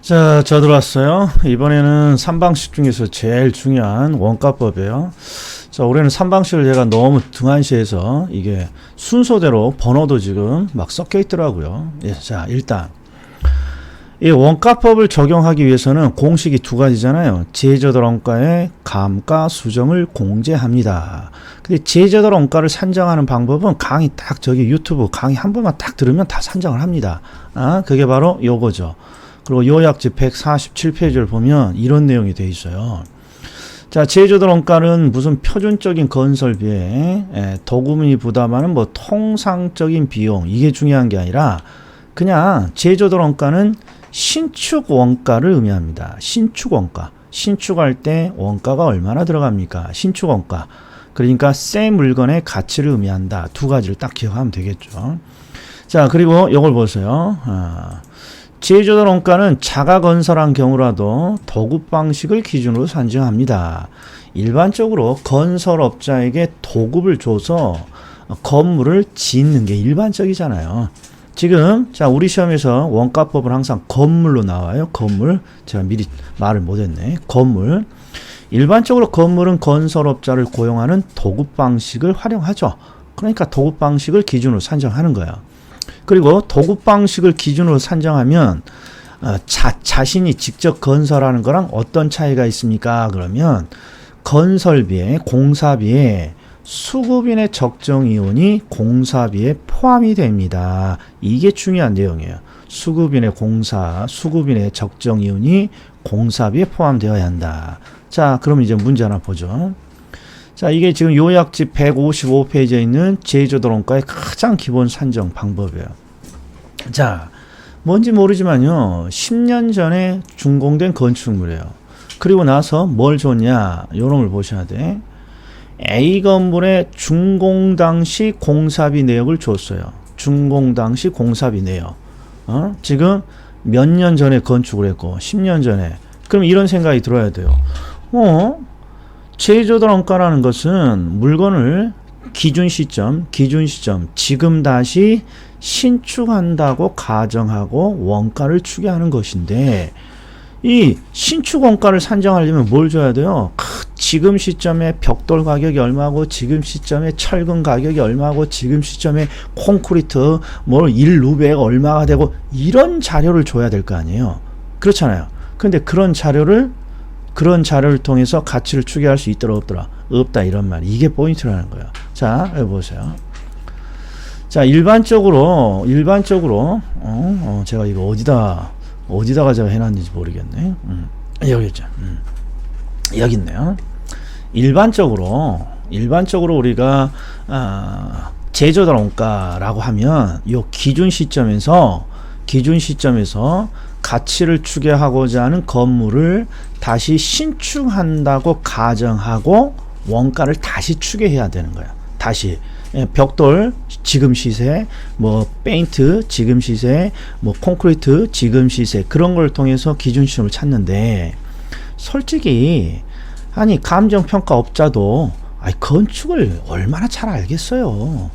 자, 저 들어왔어요. 이번에는 3방식 중에서 제일 중요한 원가법이에요. 자, 올해는 3방식을 제가 너무 등한시해서 이게 순서대로 번호도 지금 막 섞여 있더라고요. 예, 자, 일단 이 원가법을 적용하기 위해서는 공식이 두 가지잖아요. 제조들 원가의 감가 수정을 공제합니다. 근데 제조들 원가를 산정하는 방법은 강의 딱 저기 유튜브 강의 한 번만 딱 들으면 다 산정을 합니다. 그게 바로 요거죠. 그리고 요약지 147페이지를 보면 이런 내용이 되어 있어요. 자, 제조들 원가는 무슨 표준적인 건설비에 도급이 부담하는 뭐 통상적인 비용, 이게 중요한 게 아니라 그냥 제조들 원가는 신축 원가를 의미합니다. 신축 원가. 신축할 때 원가가 얼마나 들어갑니까? 신축 원가. 그러니까 새 물건의 가치를 의미한다. 두 가지를 딱 기억하면 되겠죠. 자, 그리고 이걸 보세요. 제조들 원가는 자가 건설한 경우라도 도급 방식을 기준으로 산정합니다. 일반적으로 건설업자에게 도급을 줘서 건물을 짓는 게 일반적이잖아요. 지금 자, 우리 시험에서 원가법은 항상 건물로 나와요. 건물. 제가 미리 말을 못했네. 건물. 일반적으로 건물은 건설업자를 고용하는 도급 방식을 활용하죠. 그러니까 도급 방식을 기준으로 산정하는 거예요. 그리고 도급 방식을 기준으로 산정하면 자신이 직접 건설하는 거랑 어떤 차이가 있습니까? 그러면 건설비에 공사비에 수급인의 적정 이윤이 공사비에 포함이 됩니다. 이게 중요한 내용이에요. 수급인의 적정 이윤이 공사비에 포함되어야 한다. 자, 그럼 이제 문제 하나 보죠. 자, 이게 지금 요약지 155페이지에 있는 제조들 원가의 가장 기본 산정 방법이에요. 자, 뭔지 모르지만요, 10년 전에 준공된 건축물이에요. 그리고 나서 뭘 줬냐, 요런 걸 보셔야 돼. A 건물의 준공 당시 공사비 내역을 줬어요. 준공 당시 공사비 내역. 지금 몇 년 전에 건축을 했고, 10년 전에. 그럼 이런 생각이 들어야 돼요. 제조들 원가라는 것은 물건을 기준 시점, 지금 다시 신축한다고 가정하고 원가를 추계하는 것인데, 이 신축 원가를 산정하려면 뭘 줘야 돼요? 지금 시점에 벽돌 가격이 얼마고, 지금 시점에 철근 가격이 얼마고, 지금 시점에 콘크리트 뭐 1루베가 얼마가 되고, 이런 자료를 줘야 될 거 아니에요. 그렇잖아요. 근데 그런 자료를 통해서 가치를 추계할 수 있더라 없더라? 없다, 이런 말. 이게 포인트라는 거예요. 자, 여기 보세요. 자, 일반적으로 제가 이거 어디다가 제가 해놨는지 모르겠네. 여기 있죠. 여기 있네요. 일반적으로 우리가 제조들 원가라고 하면 요 기준 시점에서 가치를 추계하고자 하는 건물을 다시 신축한다고 가정하고 원가를 다시 추계해야 되는 거예요. 다시 벽돌 지금 시세, 뭐 페인트 지금 시세, 뭐 콘크리트 지금 시세, 그런 걸 통해서 기준시점을 찾는데, 솔직히 아니 감정평가업자도 건축을 얼마나 잘 알겠어요.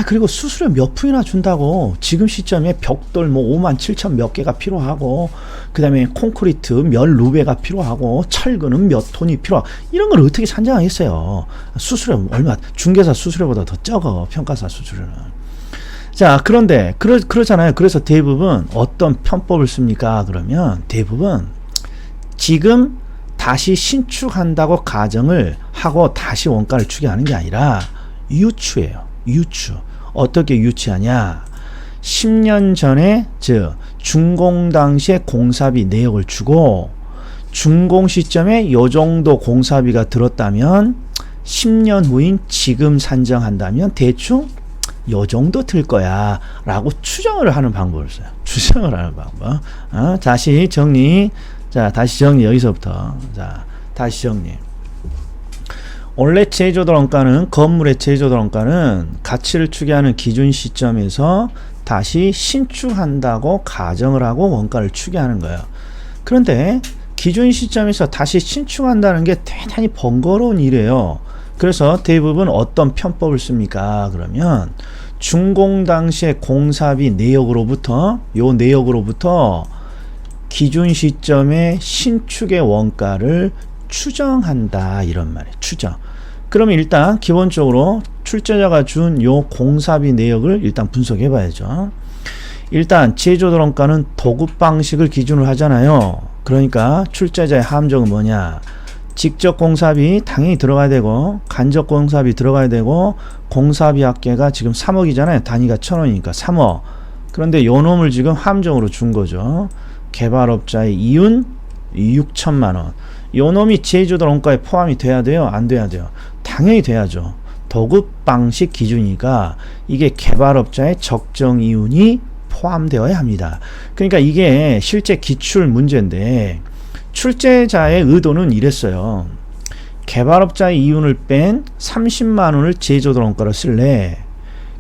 그리고 수수료 몇 푼이나 준다고 지금 시점에 벽돌 뭐 5만 7천 몇 개가 필요하고, 그 다음에 콘크리트 몇 루베가 필요하고, 철근은 몇 톤이 필요하고, 이런 걸 어떻게 산정하겠어요. 수수료 얼마, 중개사 수수료보다 더 적어, 평가사 수수료는. 자, 그런데 그러잖아요. 그래서 대부분 어떤 편법을 씁니까? 그러면 대부분 지금 다시 신축한다고 가정을 하고 다시 원가를 추계하는 게 아니라 유추예요. 유추. 어떻게 유추하냐? 10년 전에 준공 당시에 공사비 내역을 주고, 준공 시점에 요 정도 공사비가 들었다면 10년 후인 지금 산정한다면 대충 요 정도 들 거야 라고 추정을 하는 방법을 써요. 추정을 하는 방법. 다시 정리. 자, 다시 정리. 여기서부터. 자, 다시 정리. 원래 제조들 원가는, 건물의 제조들 원가는 가치를 추계하는 기준 시점에서 다시 신축한다고 가정을 하고 원가를 추계하는 거예요. 그런데 기준 시점에서 다시 신축한다는 게 대단히 번거로운 일이에요. 그래서 대부분 어떤 편법을 씁니까? 그러면 준공 당시의 공사비 내역으로부터 기준 시점의 신축의 원가를 추정한다 이런 말이에요. 추정. 그러면 일단 기본적으로 출제자가 준 요 공사비 내역을 일단 분석해 봐야죠. 일단 제조도론가는 도급 방식을 기준으로 하잖아요. 그러니까 출제자의 함정은 뭐냐? 직접 공사비 당연히 들어가야 되고 간접 공사비 들어가야 되고 공사비 합계가 지금 3억이잖아요. 단위가 1,000원이니까 3억. 그런데 요 놈을 지금 함정으로 준 거죠. 개발업자의 이윤 6천만 원. 요 놈이 제조도론가에 포함이 돼야 돼요? 안 돼야 돼요? 당연히 돼야죠. 도급 방식 기준이니까 이게 개발업자의 적정 이윤이 포함되어야 합니다. 그러니까 이게 실제 기출 문제인데 출제자의 의도는 이랬어요. 개발업자의 이윤을 뺀 30만 원을 제조도론가로 쓸래?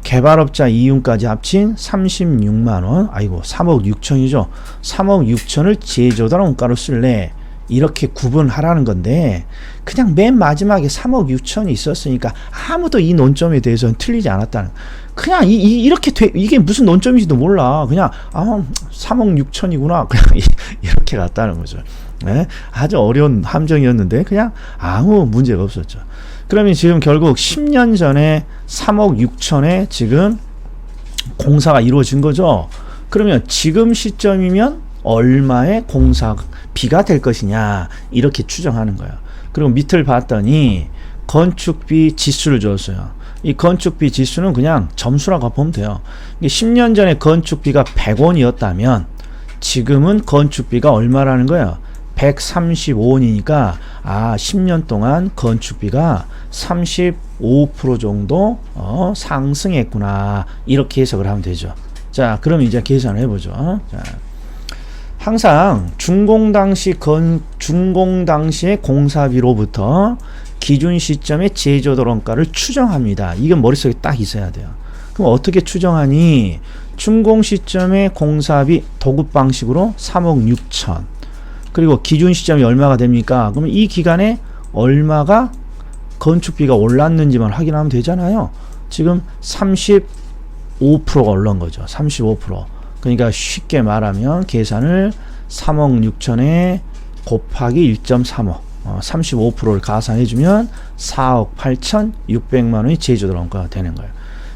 개발업자 이윤까지 합친 36만 원, 아이고 3억 6천이죠. 3억 6천을 제조도론가로 쓸래? 이렇게 구분하라는 건데 그냥 맨 마지막에 3억 6천이 있었으니까 아무도 이 논점에 대해서는 틀리지 않았다는, 그냥 이렇게 이게 무슨 논점인지도 몰라. 그냥 3억 6천이구나 그냥 이렇게 갔다는 거죠. 네? 아주 어려운 함정이었는데 그냥 아무 문제가 없었죠. 그러면 지금 결국 10년 전에 3억 6천에 지금 공사가 이루어진 거죠. 그러면 지금 시점이면 얼마의 공사비가 될 것이냐 이렇게 추정하는 거예요. 그리고 밑을 봤더니 건축비 지수를 줬어요. 이 건축비 지수는 그냥 점수라고 보면 돼요. 10년 전에 건축비가 100원이었다면 지금은 건축비가 얼마라는 거예요? 135원이니까 10년 동안 건축비가 35% 정도 상승했구나 이렇게 해석을 하면 되죠. 자, 그럼 이제 계산을 해보죠. 자, 항상 준공 당시의 공사비로부터 기준 시점의 제조도론가를 추정합니다. 이건 머릿속에 딱 있어야 돼요. 그럼 어떻게 추정하니? 준공 시점의 공사비 도급 방식으로 3억 6천. 그리고 기준 시점이 얼마가 됩니까? 그러면 이 기간에 얼마가 건축비가 올랐는지만 확인하면 되잖아요. 지금 35%가 올른 거죠. 35%. 그러니까 쉽게 말하면 계산을 3억 6천에 곱하기 1.35 35%를 가산해주면 4억 8,600만 원이 제조도론가가 되는 거예요.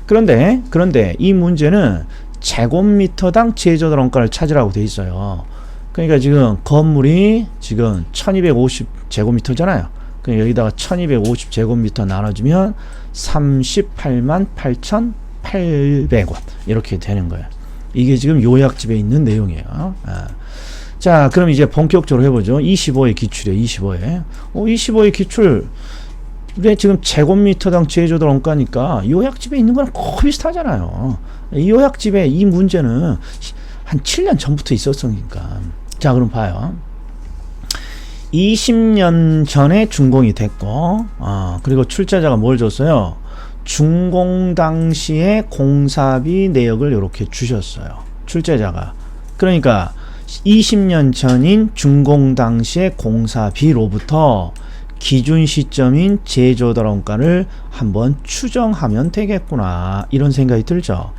그런데 이 문제는 제곱미터당 제조도론가를 찾으라고 돼 있어요. 그러니까 지금 건물이 지금 1250 제곱미터잖아요. 그러니까 여기다가 1250 제곱미터 나눠주면 38만 8,800원 이렇게 되는 거예요. 이게 지금 요약집에 있는 내용이에요. 자, 그럼 이제 본격적으로 해보죠. 25의 기출이에요. 25의. 25의 기출. 왜 지금 제곱미터당 제조도론가니까 요약집에 있는 거랑 거의 비슷하잖아요. 이 요약집에 이 문제는 한 7년 전부터 있었으니까. 자, 그럼 봐요. 20년 전에 준공이 됐고, 그리고 출제자가 뭘 줬어요? 준공 당시의 공사비 내역을 이렇게 주셨어요. 출제자가. 그러니까 20년 전인 준공 당시의 공사비로부터 기준 시점인 제조도론가를 한번 추정하면 되겠구나 이런 생각이 들죠.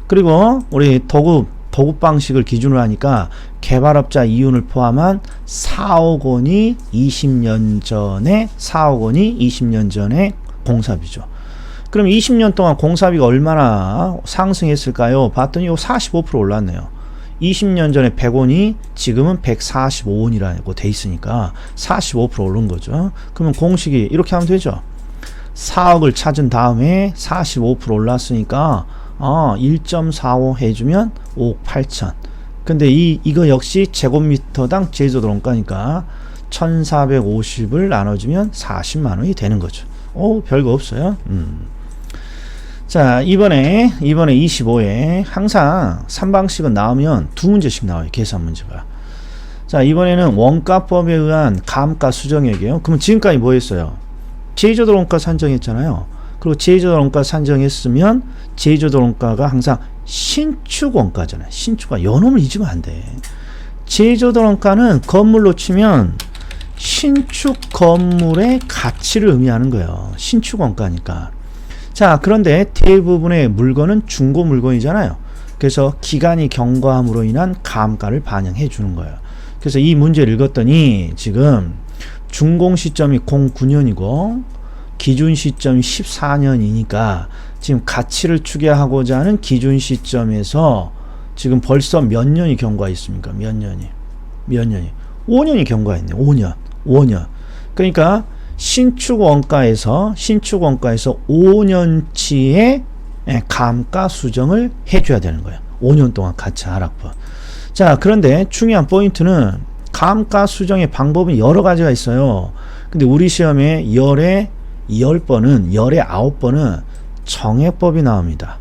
그리고 우리 도급 방식을 기준으로 하니까 개발업자 이윤을 포함한 4억 원이 20년 전에 공사비죠. 그럼 20년 동안 공사비가 얼마나 상승했을까요? 봤더니 45% 올랐네요. 20년 전에 100원이 지금은 145원이라고 돼 있으니까 45% 오른 거죠. 그러면 공식이 이렇게 하면 되죠. 4억을 찾은 다음에 45% 올랐으니까 1.45 해주면 5억 8천. 근데 이거 역시 제곱미터당 제조도론가니까 1450을 나눠주면 40만 원이 되는 거죠. 별거 없어요. 자, 이번에 25에 항상 3방식은 나오면 두 문제씩 나와요. 계산 문제가. 자, 이번에는 원가법에 의한 감가 수정액이에요. 그럼 지금까지 뭐 했어요? 제조도론가 산정했잖아요. 그리고 제조도론가 산정했으면 제조도론가가 항상 신축원가잖아요. 신축원. 요놈을 잊으면 안 돼. 제조도론가는 건물로 치면 신축 건물의 가치를 의미하는 거예요. 신축원가니까. 자, 그런데 대부분의 물건은 중고 물건이잖아요. 그래서 기간이 경과함으로 인한 감가를 반영해 주는 거예요. 그래서 이 문제를 읽었더니 지금 준공 시점이 09년이고 기준 시점이 14년이니까 지금 가치를 추계하고자 하는 기준 시점에서 지금 벌써 몇 년이 경과해 있습니까? 몇 년이? 5년이 경과했네. 5년. 그러니까 신축 원가에서 5년치의 감가 수정을 해줘야 되는 거예요. 5년 동안 가치 하락분. 자, 그런데 중요한 포인트는 감가 수정의 방법은 여러 가지가 있어요. 근데 우리 시험에 열에 9번은 정액법이 나옵니다.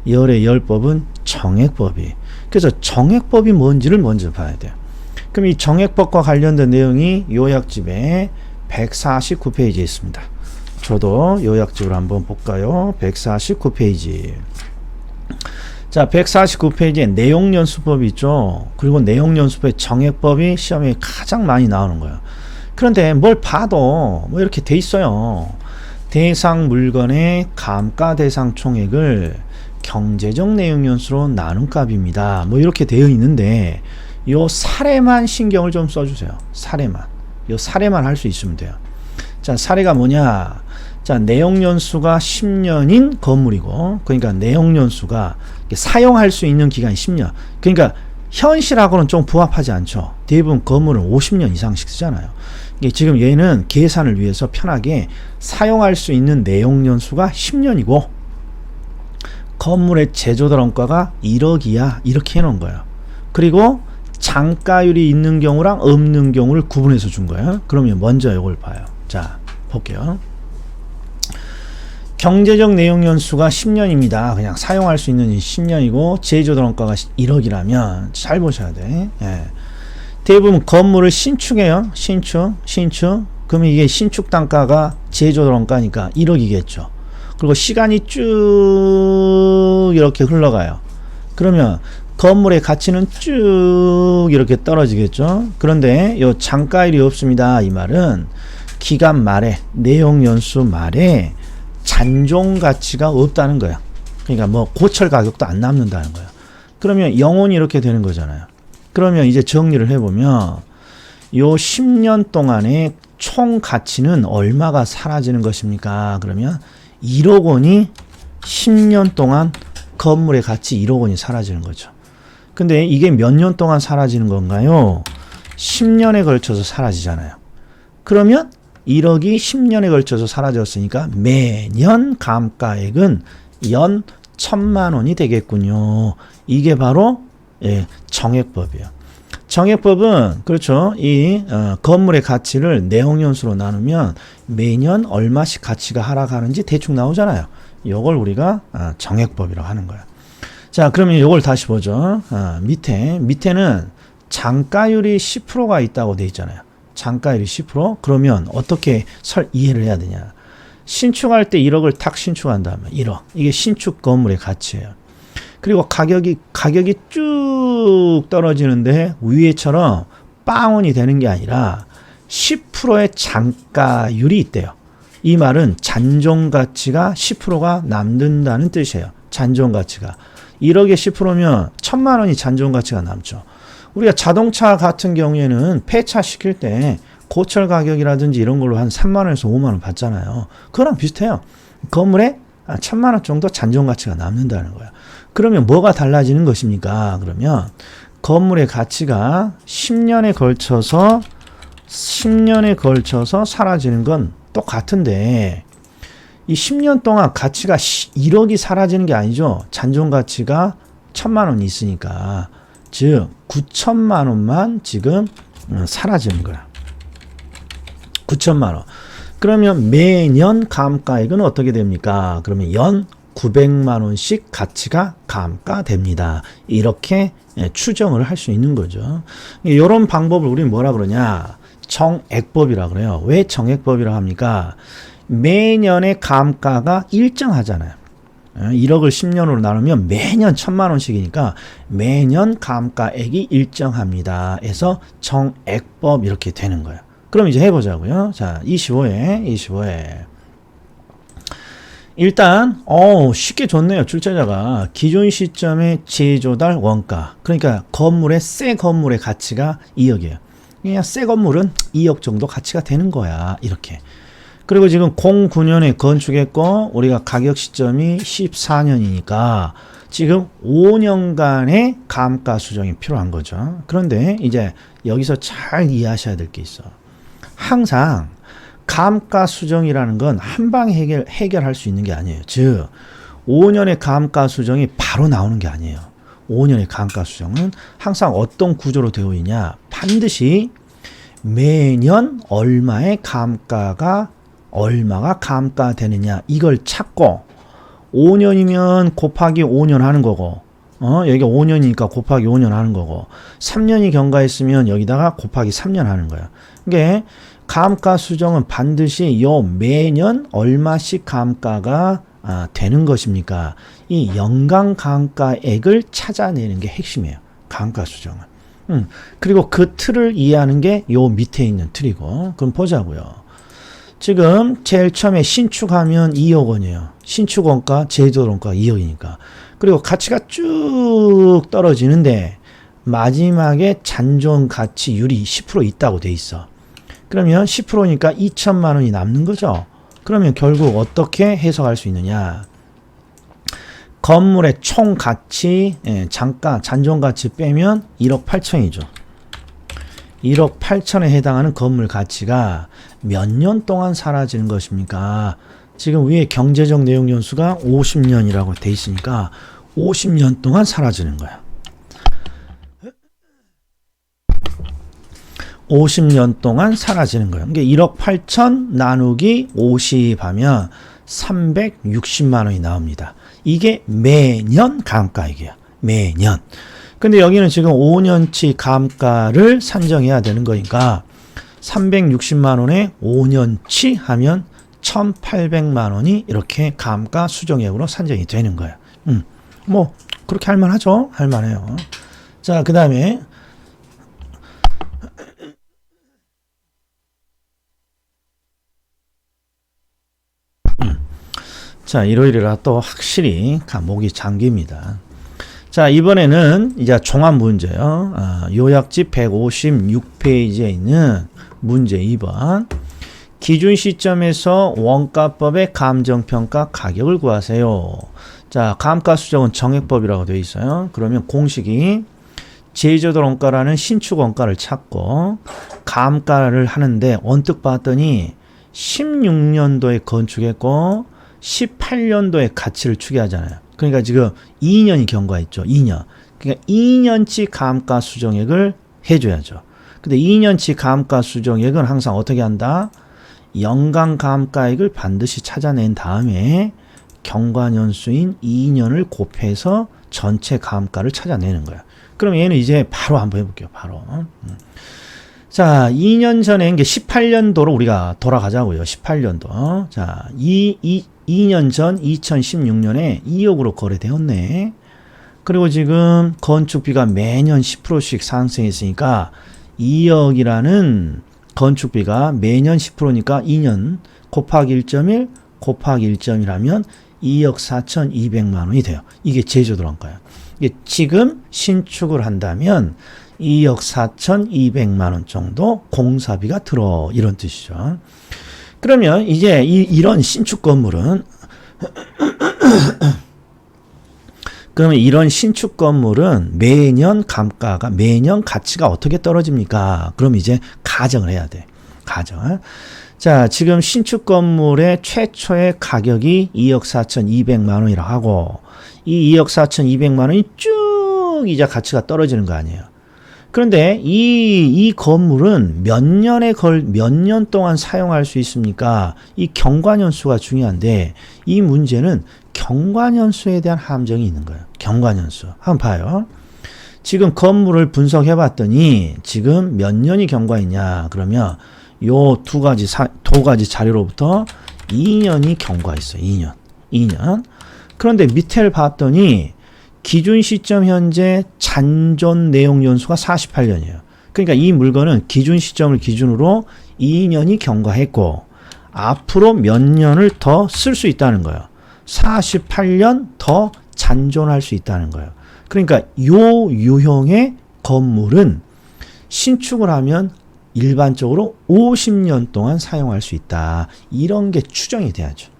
열의 10법은 정액법이. 그래서 정액법이 뭔지를 먼저 봐야 돼요. 그럼 이 정액법과 관련된 내용이 요약집에 149페이지에 있습니다. 저도 요약집을 한번 볼까요? 149페이지. 자, 149페이지에 내용연수법이 있죠. 그리고 내용연수법의 정액법이 시험에 가장 많이 나오는 거예요. 그런데 뭘 봐도 뭐 이렇게 돼 있어요. 대상 물건의 감가 대상 총액을 경제적 내용연수로 나눈 값입니다. 뭐 이렇게 되어 있는데 요 사례만 신경을 좀 써주세요. 사례만 할 수 있으면 돼요. 자, 사례가 뭐냐? 자, 내용연수가 10년인 건물이고, 그러니까 내용연수가 사용할 수 있는 기간이 10년. 그러니까 현실하고는 좀 부합하지 않죠. 대부분 건물은 50년 이상씩 쓰잖아요. 지금 얘는 계산을 위해서 편하게 사용할 수 있는 내용연수가 10년이고, 건물의 제조들원가가 1억이야. 이렇게 해놓은 거예요. 그리고 장가율이 있는 경우랑 없는 경우를 구분해서 준 거예요. 그러면 먼저 이걸 봐요. 자, 볼게요. 경제적 내용연수가 10년입니다. 그냥 사용할 수 있는 10년이고 제조들원가가 1억이라면 잘 보셔야 돼. 예. 대부분 건물을 신축해요. 신축. 그러면 이게 신축 단가가 제조들원가니까 1억이겠죠. 그리고 시간이 쭉 이렇게 흘러가요. 그러면 건물의 가치는 쭉 이렇게 떨어지겠죠. 그런데 요 장가율이 없습니다. 이 말은 기간 말에, 내용연수 말에 잔존 가치가 없다는 거야. 그러니까 뭐 고철 가격도 안 남는다는 거야. 그러면 영원히 이렇게 되는 거잖아요. 그러면 이제 정리를 해보면 요 10년 동안의 총 가치는 얼마가 사라지는 것입니까? 그러면 1억 원이 10년 동안 건물의 가치 1억 원이 사라지는 거죠. 근데 이게 몇 년 동안 사라지는 건가요? 10년에 걸쳐서 사라지잖아요. 그러면 1억이 10년에 걸쳐서 사라졌으니까 매년 감가액은 연 1,000만 원이 되겠군요. 이게 바로 정액법이에요. 정액법은 그렇죠. 이 건물의 가치를 내용연수로 나누면 매년 얼마씩 가치가 하락하는지 대충 나오잖아요. 이걸 우리가 정액법이라고 하는 거예요. 자, 그러면 이걸 다시 보죠. 밑에는 장가율이 10%가 있다고 돼 있잖아요. 장가율이 10%? 그러면 어떻게 이해를 해야 되냐. 신축할 때 1억을 탁 신축한다면 1억. 이게 신축 건물의 가치예요. 그리고 가격이 쭉 떨어지는데 위에처럼 빵원이 되는 게 아니라 10%의 장가율이 있대요. 이 말은 잔존 가치가 10%가 남는다는 뜻이에요. 잔존 가치가. 1억에 10%면 1,000만 원이 잔존 가치가 남죠. 우리가 자동차 같은 경우에는 폐차 시킬 때 고철 가격이라든지 이런 걸로 한 3만 원에서 5만 원 받잖아요. 그거랑 비슷해요. 건물에 1,000만 원 정도 잔존 가치가 남는다는 거예요. 그러면 뭐가 달라지는 것입니까? 그러면 건물의 가치가 10년에 걸쳐서 사라지는 건 똑같은데 이 10년 동안 가치가 1억이 사라지는 게 아니죠. 잔존 가치가 1,000만 원이 있으니까. 즉 9천만 원만 지금 사라지는 거야. 9천만 원. 그러면 매년 감가액은 어떻게 됩니까? 그러면 연 900만 원씩 가치가 감가됩니다. 이렇게 추정을 할 수 있는 거죠. 이런 방법을 우리는 뭐라 그러냐? 정액법이라 그래요. 왜 정액법이라 합니까? 매년의 감가가 일정하잖아요. 1억을 10년으로 나누면 매년 1,000만 원씩이니까 매년 감가액이 일정합니다. 해서 정액법 이렇게 되는 거예요. 그럼 이제 해보자고요. 자, 25회. 일단 쉽게 줬네요. 출제자가 기존 시점의 제조달 원가, 그러니까 건물의 새 건물의 가치가 2억이에요. 그냥 새 건물은 2억 정도 가치가 되는 거야, 이렇게. 그리고 지금 09년에 건축했고 우리가 가격 시점이 14년이니까 지금 5년간의 감가 수정이 필요한 거죠. 그런데 이제 여기서 잘 이해하셔야 될 게 있어. 항상 감가 수정이라는 건 한 방에 해결할 수 있는 게 아니에요. 즉 5년의 감가 수정이 바로 나오는 게 아니에요. 5년의 감가 수정은 항상 어떤 구조로 되어 있냐, 반드시 매년 얼마가 감가되느냐 이걸 찾고 5년이면 곱하기 5년 하는 거고, 여기가 5년이니까 곱하기 5년 하는 거고, 3년이 경과했으면 여기다가 곱하기 3년 하는 거야. 이게 감가 수정은 반드시 요 매년 얼마씩 감가가 되는 것입니까? 이 연간 감가액을 찾아내는 게 핵심이에요. 감가 수정은. 그리고 그 틀을 이해하는 게 요 밑에 있는 틀이고, 그럼 보자고요. 지금 제일 처음에 신축하면 2억 원이에요. 신축 원가, 제조 원가 2억이니까. 그리고 가치가 쭉 떨어지는데 마지막에 잔존 가치율이 10% 있다고 돼 있어. 그러면 10%니까 2천만 원이 남는 거죠. 그러면 결국 어떻게 해석할 수 있느냐? 건물의 총 가치, 잠깐 잔존 가치 빼면 1억 8천이죠. 1억 8천에 해당하는 건물 가치가 몇 년 동안 사라지는 것입니까? 지금 위에 경제적 내용 연수가 50년이라고 돼 있으니까 50년 동안 사라지는 거야. 50년 동안 사라지는 거예요. 그러니까 1억 8천 나누기 50 하면 360만 원이 나옵니다. 이게 매년 감가액이에요. 매년. 근데 여기는 지금 5년치 감가를 산정해야 되는 거니까 360만 원에 5년치 하면 1800만 원이 이렇게 감가 수정액으로 산정이 되는 거예요. 뭐 그렇게 할만하죠. 할만해요. 자, 그 다음에 자, 일요일이라 또 확실히 목이 잠깁니다. 자, 이번에는 이제 종합 문제요. 요약집 156페이지에 있는 문제 2번. 기준 시점에서 원가법의 감정평가 가격을 구하세요. 자, 감가 수정은 정액법이라고 되어 있어요. 그러면 공식이 제조도 원가라는 신축 원가를 찾고 감가를 하는데 언뜻 봤더니 16년도에 건축했고 18년도에 가치를 추계하잖아요. 그러니까 지금 2년이 경과했죠. 2년. 그러니까 2년치 감가 수정액을 해줘야죠. 근데 2년치 감가 수정액은 항상 어떻게 한다? 연간 감가액을 반드시 찾아낸 다음에 경과년수인 2년을 곱해서 전체 감가를 찾아내는 거야. 그럼 얘는 이제 바로 한번 해볼게요. 바로. 자, 2년 전에 이게 18년도로 우리가 돌아가자고요. 18년도. 자, 2년 전 2016년에 2억으로 거래되었네. 그리고 지금 건축비가 매년 10%씩 상승했으니까 2억이라는 건축비가 매년 10%니까 2년 곱하기 1.1 곱하기 1.1하면 2억 4,200만 원이 돼요. 이게 제조도 원가예요. 이게 지금 신축을 한다면 2억 4,200만 원 정도 공사비가 들어, 이런 뜻이죠. 그러면 이제 이런 신축 건물은 그러면 이런 신축 건물은 매년 감가가, 매년 가치가 어떻게 떨어집니까? 그럼 이제 가정을 해야 돼. 가정을. 자, 지금 신축 건물의 최초의 가격이 2억 4,200만 원이라고 하고, 이 2억 4,200만 원이 쭉 이제 가치가 떨어지는 거 아니에요. 그런데 이 건물은 몇 년 동안 사용할 수 있습니까? 이 경과년수가 중요한데, 이 문제는 경과년수에 대한 함정이 있는 거예요. 경과년수. 한번 봐요. 지금 건물을 분석해 봤더니 지금 몇 년이 경과했냐? 그러면 요 두 가지 자료로부터 2년이 경과했어요. 2년. 그런데 밑에를 봤더니 기준 시점 현재 잔존 내용 연수가 48년이에요. 그러니까 이 물건은 기준 시점을 기준으로 2년이 경과했고 앞으로 몇 년을 더 쓸 수 있다는 거예요. 48년 더 잔존할 수 있다는 거예요. 그러니까 요 유형의 건물은 신축을 하면 일반적으로 50년 동안 사용할 수 있다. 이런 게 추정이 돼야죠.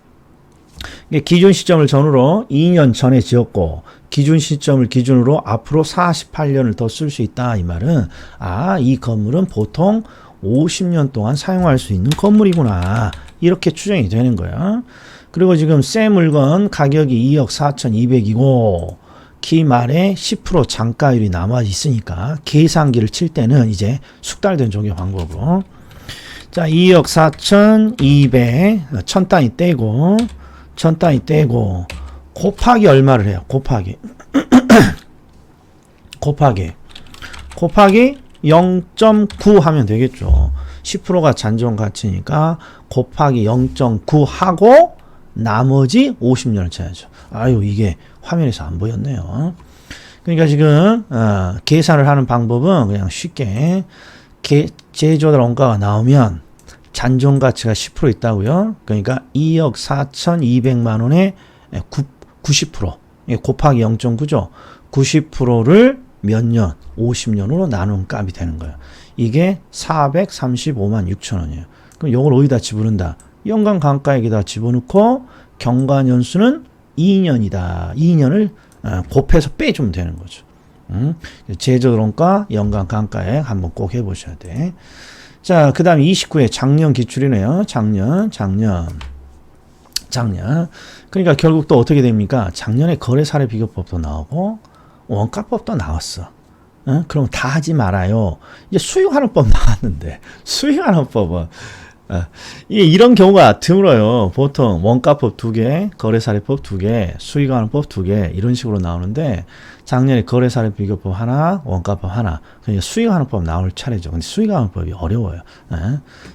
기준 시점을 전후로 2년 전에 지었고 기준 시점을 기준으로 앞으로 48년을 더 쓸 수 있다. 이 말은 이 건물은 보통 50년 동안 사용할 수 있는 건물이구나. 이렇게 추정이 되는 거야. 그리고 지금 새 물건 가격이 2억 4,200이고 기말에 10% 장가율이 남아 있으니까 계산기를 칠 때는 이제 숙달된 종교 방법으로 자 2억 4,200 1000단위 떼고 1000단위 떼고 곱하기 얼마를 해요? 곱하기 0.9 하면 되겠죠. 10%가 잔존 가치니까 곱하기 0.9 하고 나머지 50년을 쳐야죠. 아유 이게 화면에서 안 보였네요. 그러니까 지금 계산을 하는 방법은 그냥 쉽게 제조달 원가가 나오면 잔존 가치가 10% 있다고요. 그러니까 2억 4,200만 원에 90% 곱하기 0.9죠. 90%를 몇 년? 50년으로 나눈 값이 되는 거예요. 이게 435만 6천 원이에요. 그럼 이걸 어디다 집어넣는다? 연간 감가액에다 집어넣고 경과년수는 2년이다. 2년을 곱해서 빼주면 되는 거죠. 제조원가 연간 감가액 한번 꼭 해보셔야 돼. 자, 그 다음 29회 작년 기출이네요. 작년. 그러니까 결국 또 어떻게 됩니까? 작년에 거래사례 비교법도 나오고 원가법도 나왔어. 그럼 다 하지 말아요. 이제 수익하는 법 나왔는데 수익하는 법은 이런 경우가 드물어요. 보통 원가법 2개, 거래사례법 2개, 수익하는 법 2개 이런 식으로 나오는데 작년에 거래사례 비교법 하나, 원가법 하나. 그러니까 수익하는 법 나올 차례죠. 근데 수익하는 법이 어려워요.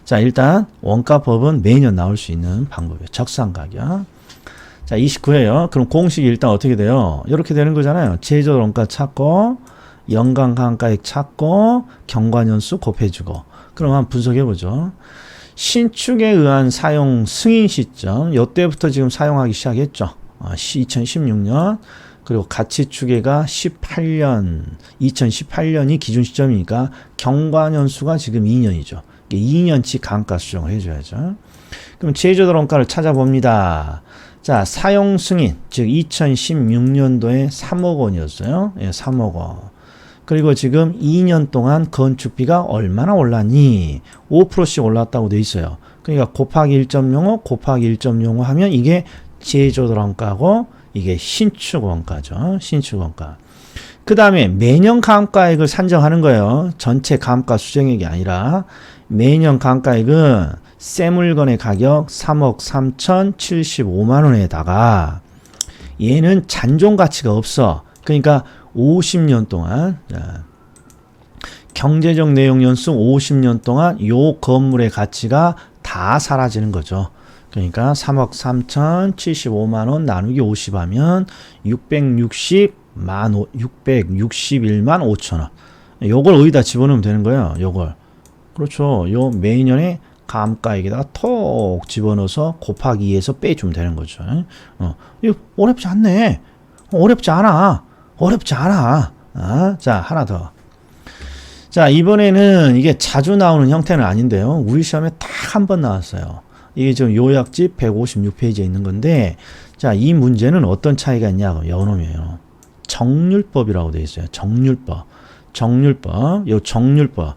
자, 일단 원가법은 매년 나올 수 있는 방법이에요. 적산가격. 자, 29회요. 그럼 공식이 일단 어떻게 돼요? 이렇게 되는 거잖아요. 제조 원가 찾고 연간 감가액 찾고 경과년수 곱해주고. 그럼 한번 분석해보죠. 신축에 의한 사용 승인 시점, 이때부터 지금 사용하기 시작했죠. 2016년. 그리고 가치 추계가 18년, 2018년이 기준 시점이니까 경과년수가 지금 2년이죠. 2년치 감가 수정을 해줘야죠. 그럼 제조달 원가를 찾아봅니다. 자, 사용 승인, 즉 2016년도에 3억 원이었어요. 3억 원. 그리고 지금 2년 동안 건축비가 얼마나 올랐니? 5%씩 올랐다고 돼 있어요. 그러니까 곱하기 1.05 곱하기 1.05 하면 이게 제조달 원가고 이게 신축 원가죠. 신축 원가. 그 다음에 매년 감가액을 산정하는 거예요. 전체 감가 수정액이 아니라 매년 감가액은 새 물건의 가격 3억 3,075만 원에다가 얘는 잔존 가치가 없어. 그러니까 50년 동안 경제적 내용 연수 50년 동안 요 건물의 가치가 다 사라지는 거죠. 그러니까 3억 3,075만 원 나누기 50 하면 661만 5천 원. 요걸 어디다 집어넣으면 되는 거예요. 요걸. 그렇죠. 요 매년의 감가액에다가 톡 집어넣어서 곱하기 2에서 빼주면 되는 거죠. 이거 어렵지 않네. 어렵지 않아. 자, 하나 더. 자, 이번에는 이게 자주 나오는 형태는 아닌데요. 우리 시험에 딱 한 번 나왔어요. 이게 지금 요약집 156페이지에 있는 건데, 자, 이 문제는 어떤 차이가 있냐고, 요놈이에요. 정률법이라고 되어 있어요. 정률법. 요 정률법.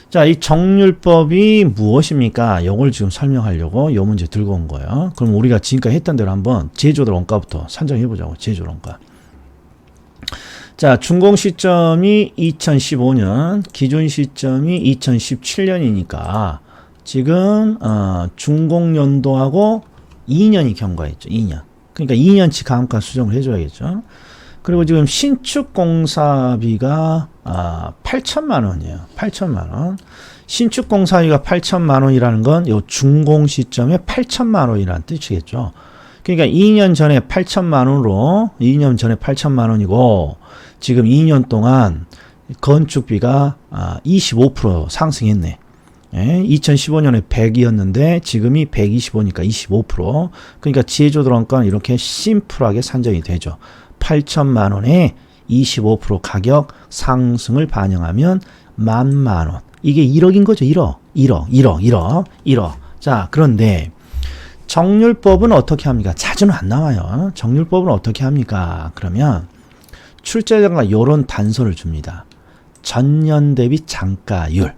자, 이 정률법이 무엇입니까? 요걸 지금 설명하려고 요 문제 들고 온 거예요. 그럼 우리가 지금까지 했던 대로 한번 제조달 원가부터 산정해 보자고, 제조달 원가. 자, 준공 시점이 2015년, 기준 시점이 2017년이니까 지금 준공 연도하고 2년이 경과했죠. 2년. 그러니까 2년치 감가 수정을 해줘야겠죠. 그리고 지금 신축 공사비가 8천만 원이에요. 8천만 원. 신축 공사비가 8천만 원이라는 건 요 준공 시점에 8천만 원이라는 뜻이겠죠. 그러니까 2년 전에 8천만 원으로 2년 전에 8천만 원이고 지금 2년 동안 건축비가 25% 상승했네. 예, 2015년에 100이었는데 지금이 125니까 25%. 그러니까 지혜조달 원가는 이렇게 심플하게 산정이 되죠. 8천만 원에 25% 가격 상승을 반영하면 10,000만 원. 이게 1억인 거죠. 1억. 자, 그런데 정률법은 어떻게 합니까? 자주는 안 나와요. 정률법은 어떻게 합니까? 그러면 출제자가 이런 단서를 줍니다. 전년 대비 장가율.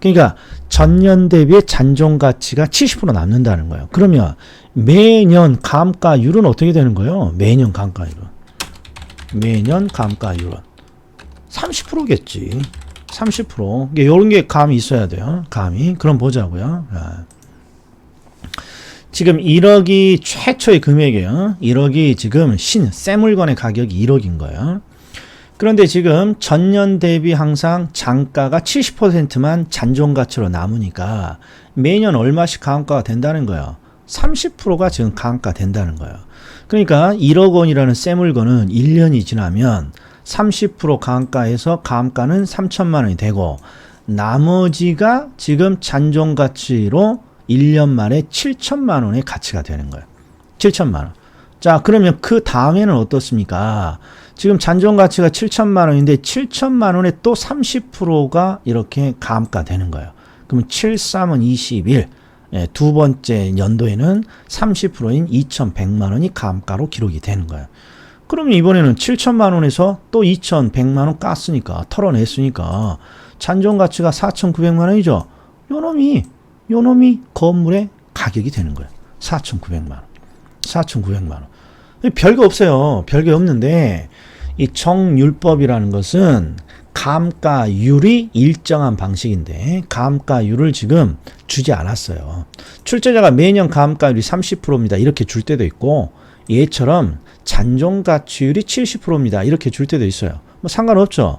그러니까 전년 대비의 잔존 가치가 70% 남는다는 거예요. 그러면 매년 감가율은 어떻게 되는 거예요? 매년 감가율은 30%겠지. 30%. 이런 게 감이 있어야 돼요. 감이. 그럼 보자고요. 지금 1억이 최초의 금액이에요. 1억이 지금 새 물건의 가격이 1억인 거예요. 그런데 지금 전년 대비 항상 장가가 70%만 잔존 가치로 남으니까 매년 얼마씩 감가가 된다는 거예요. 30%가 지금 감가 된다는 거예요. 그러니까 1억 원이라는 새 물건은 1년이 지나면 30% 감가해서 감가는 3천만 원이 되고 나머지가 지금 잔존 가치로 1년 만에 7천만 원의 가치가 되는 거예요. 7천만 원. 자, 그러면 그 다음에는 어떻습니까? 지금 잔존 가치가 7천만 원인데 7천만 원에 또 30%가 이렇게 감가되는 거예요. 그러면 7, 3은 21. 예, 두 번째 연도에는 30%인 2,100만 원이 감가로 기록이 되는 거예요. 그러면 이번에는 7천만 원에서 또 2,100만 원 깠으니까, 털어냈으니까 잔존 가치가 4,900만 원이죠. 요 놈이 건물의 가격이 되는 거예요. 4,900만 원. 4,900만 원. 별거 없어요. 별게 없는데 이 정률법이라는 것은 감가율이 일정한 방식인데 감가율을 지금 주지 않았어요. 출제자가 매년 감가율이 30%입니다. 이렇게 줄 때도 있고 얘처럼 잔존가치율이 70%입니다. 이렇게 줄 때도 있어요. 뭐 상관없죠.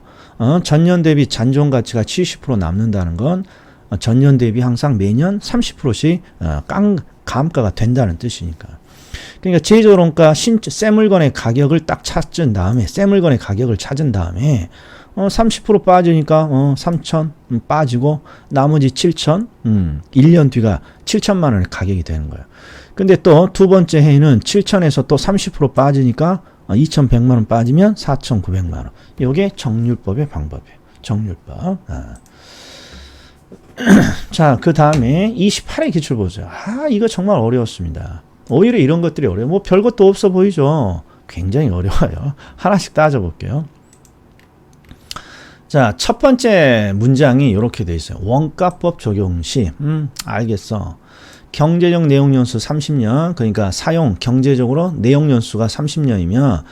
전년 대비 잔존가치가 70% 남는다는 건 전년 대비 항상 매년 30%씩 감가가 된다는 뜻이니까. 그러니까 제조원가 새 물건의 가격을 딱 찾은 다음에 30% 빠지니까 3천 빠지고 나머지 7천 1년 뒤가 7천만 원의 가격이 되는 거예요. 근데 또 두 번째 해에는 7천에서 또 30% 빠지니까 2,100만 원 빠지면 4,900만 원. 이게 정률법의 방법이에요. 정률법. 자, 그 다음에 28의 기출 보죠. 이거 정말 어려웠습니다. 오히려 이런 것들이 어려워요. 뭐 별것도 없어 보이죠. 굉장히 어려워요. 하나씩 따져볼게요. 자, 첫 번째 문장이 이렇게 돼 있어요. 원가법 적용 시. 알겠어. 경제적 내용연수 30년. 그러니까 경제적으로 내용연수가 30년이면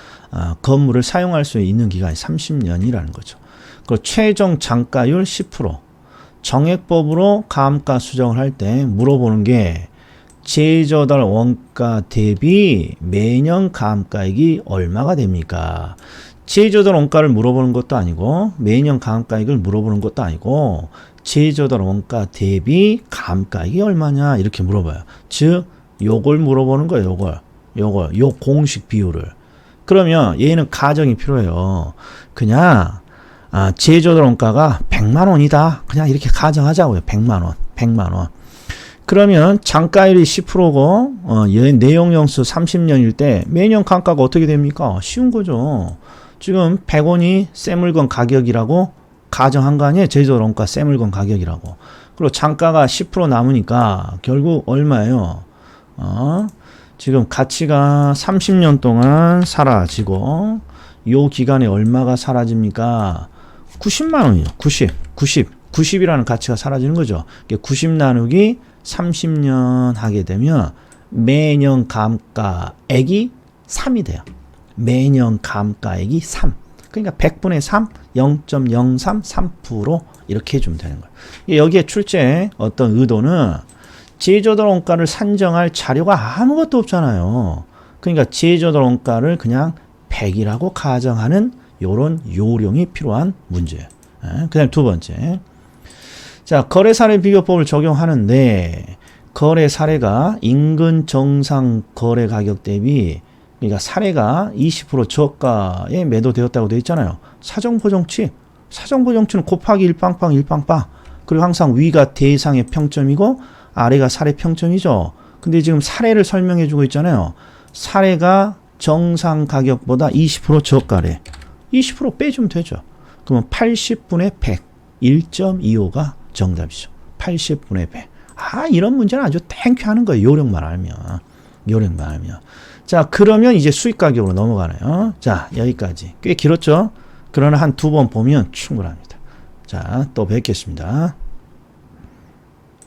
건물을 사용할 수 있는 기간이 30년이라는 거죠. 그리고 최종 장가율 10%. 정액법으로 감가 수정을 할 때 물어보는 게 제조달 원가 대비 매년 감가액이 얼마가 됩니까? 제조달 원가를 물어보는 것도 아니고 매년 감가액을 물어보는 것도 아니고 제조달 원가 대비 감가액이 얼마냐 이렇게 물어봐요. 즉 요걸 물어보는 거예요. 요 공식 비율을. 그러면 얘는 가정이 필요해요. 그냥 제조달 원가가 100만 원이다. 그냥 이렇게 가정하자고요. 100만 원. 그러면 장가율이 10%고 내용연수 30년일 때 매년 감가가 어떻게 됩니까? 쉬운 거죠. 지금 100원이 새 물건 가격이라고 가정한 거 아니에요? 제조달 원가 새 물건 가격이라고. 그리고 장가가 10% 남으니까 결국 얼마예요? 지금 가치가 30년 동안 사라지고 요 기간에 얼마가 사라집니까? 90만 원이요. 90이라는 가치가 사라지는 거죠. 90 나누기 30년 하게 되면 매년 감가액이 3이 돼요. 매년 감가액이 3. 그러니까 100분의 3, 0.033% 이렇게 해주면 되는 거예요. 여기에 출제 어떤 의도는 제조달 원가를 산정할 자료가 아무것도 없잖아요. 그러니까 제조달 원가를 그냥 100이라고 가정하는 요런 요령이 필요한 문제예요. 그 다음에 두 번째. 자, 거래 사례 비교법을 적용하는데 거래 사례가 인근 정상 거래 가격 대비 그러니까 사례가 20% 저가에 매도되었다고 되어 있잖아요. 사정 보정치 사정보 정치는 곱하기 1빵빵 1빵빵. 그리고 항상 위가 대상의 평점이고 아래가 사례 평점이죠. 근데 지금 사례를 설명해 주고 있잖아요. 사례가 정상 가격보다 20% 저가래. 20% 빼주면 되죠. 그러면 80분의 100, 1.25가 정답이죠. 80분의 100. 아, 이런 문제는 아주 땡큐하는 거예요. 요령만 알면. 요령만 알면. 자, 그러면 이제 수익 가격으로 넘어가네요. 자, 여기까지. 꽤 길었죠? 그러나 한 두 번 보면 충분합니다. 자, 또 뵙겠습니다.